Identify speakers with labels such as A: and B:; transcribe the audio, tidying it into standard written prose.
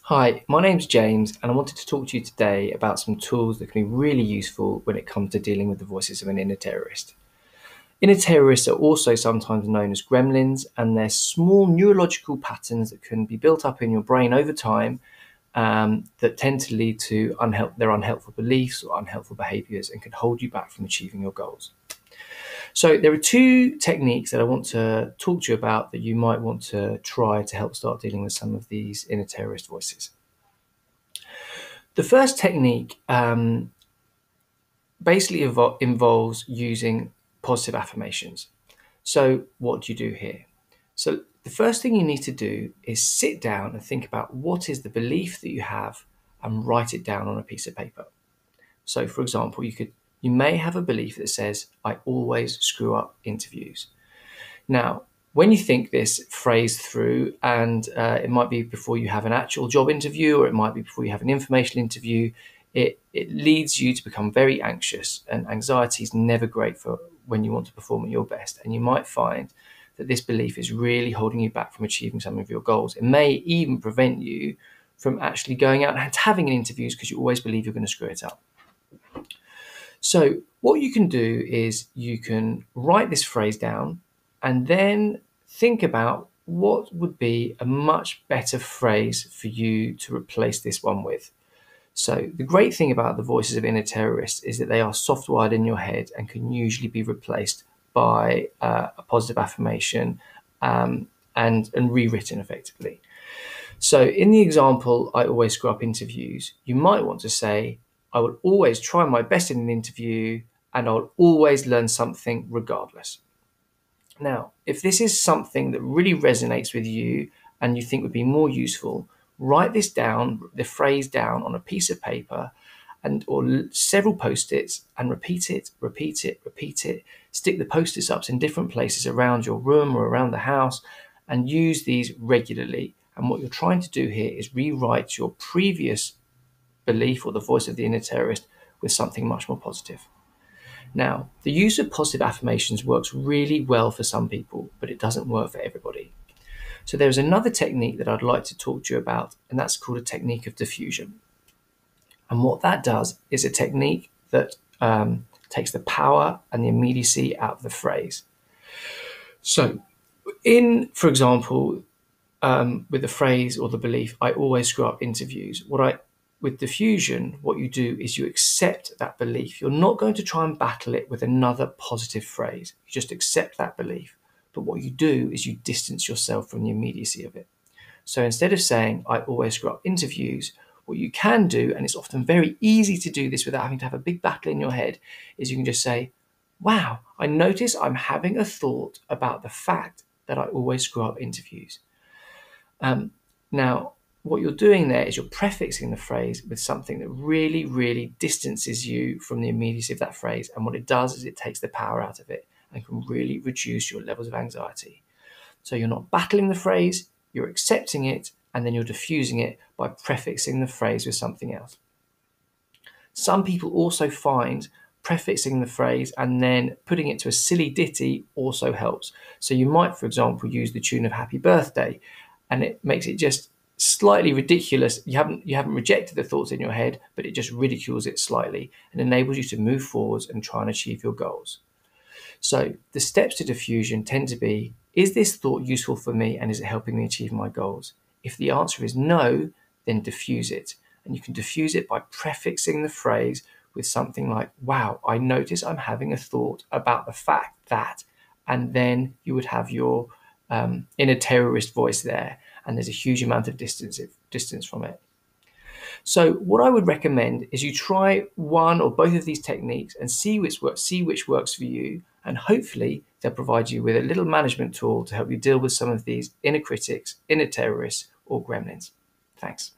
A: Hi, my name's James, and I wanted to talk to you today about some tools that can be really useful when it comes to dealing with the voices of an inner terrorist. Inner terrorists are also sometimes known as gremlins, and they're small neurological patterns that can be built up in your brain over time that tend to lead to their unhelpful beliefs or unhelpful behaviours and can hold you back from achieving your goals. So, there are two techniques that I want to talk to you about that you might want to try to help start dealing with some of these inner terrorist voices. The first technique basically involves using positive affirmations. So, what do you do here? So, the first thing you need to do is sit down and think about what is the belief that you have and write it down on a piece of paper. So, for example, you may have a belief that says, "I always screw up interviews." Now, when you think this phrase through, and it might be before you have an actual job interview, or it might be before you have an information interview, it leads you to become very anxious, and anxiety is never great for when you want to perform at your best. And you might find that this belief is really holding you back from achieving some of your goals. It may even prevent you from actually going out and having interviews because you always believe you're going to screw it up. So, what you can do is you can write this phrase down and then think about what would be a much better phrase for you to replace this one with. So, the great thing about the voices of inner terrorists is that they are soft wired in your head and can usually be replaced by a positive affirmation and rewritten effectively. So, in the example, "I always screw up interviews," you might want to say, "I will always try my best in an interview and I'll always learn something regardless." Now, if this is something that really resonates with you and you think would be more useful, write this down, the phrase down on a piece of paper or several post-its and repeat it, repeat it, repeat it. Stick the post-its ups in different places around your room or around the house and use these regularly. And what you're trying to do here is rewrite your previous belief or the voice of the inner terrorist with something much more positive. Now, the use of positive affirmations works really well for some people, but it doesn't work for everybody. So there's another technique that I'd like to talk to you about, and that's called a technique of diffusion. And what that does is a technique that takes the power and the immediacy out of the phrase. So, for example, with the phrase or the belief, "I always screw up interviews," with diffusion, what you do is you accept that belief. You're not going to try and battle it with another positive phrase. You just accept that belief. But what you do is you distance yourself from the immediacy of it. So instead of saying, "I always screw up interviews," what you can do, and it's often very easy to do this without having to have a big battle in your head, is you can just say, "Wow, I notice I'm having a thought about the fact that I always screw up interviews." Now, what you're doing there is you're prefixing the phrase with something that really, really distances you from the immediacy of that phrase. And what it does is it takes the power out of it and can really reduce your levels of anxiety. So you're not battling the phrase, you're accepting it, and then you're diffusing it by prefixing the phrase with something else. Some people also find prefixing the phrase and then putting it to a silly ditty also helps. So you might, for example, use the tune of "Happy Birthday," and it makes it just slightly ridiculous. You haven't rejected the thoughts in your head, but it just ridicules it slightly and enables you to move forwards and try and achieve your goals. So the steps to diffusion tend to be, is this thought useful for me and is it helping me achieve my goals? If the answer is no, then diffuse it. And you can diffuse it by prefixing the phrase with something like, "Wow, I notice I'm having a thought about the fact that," and then you would have your inner terrorist voice there, and there's a huge amount of distance from it. So what I would recommend is you try one or both of these techniques and see which works for you, and hopefully they'll provide you with a little management tool to help you deal with some of these inner critics, inner terrorists, or gremlins. Thanks.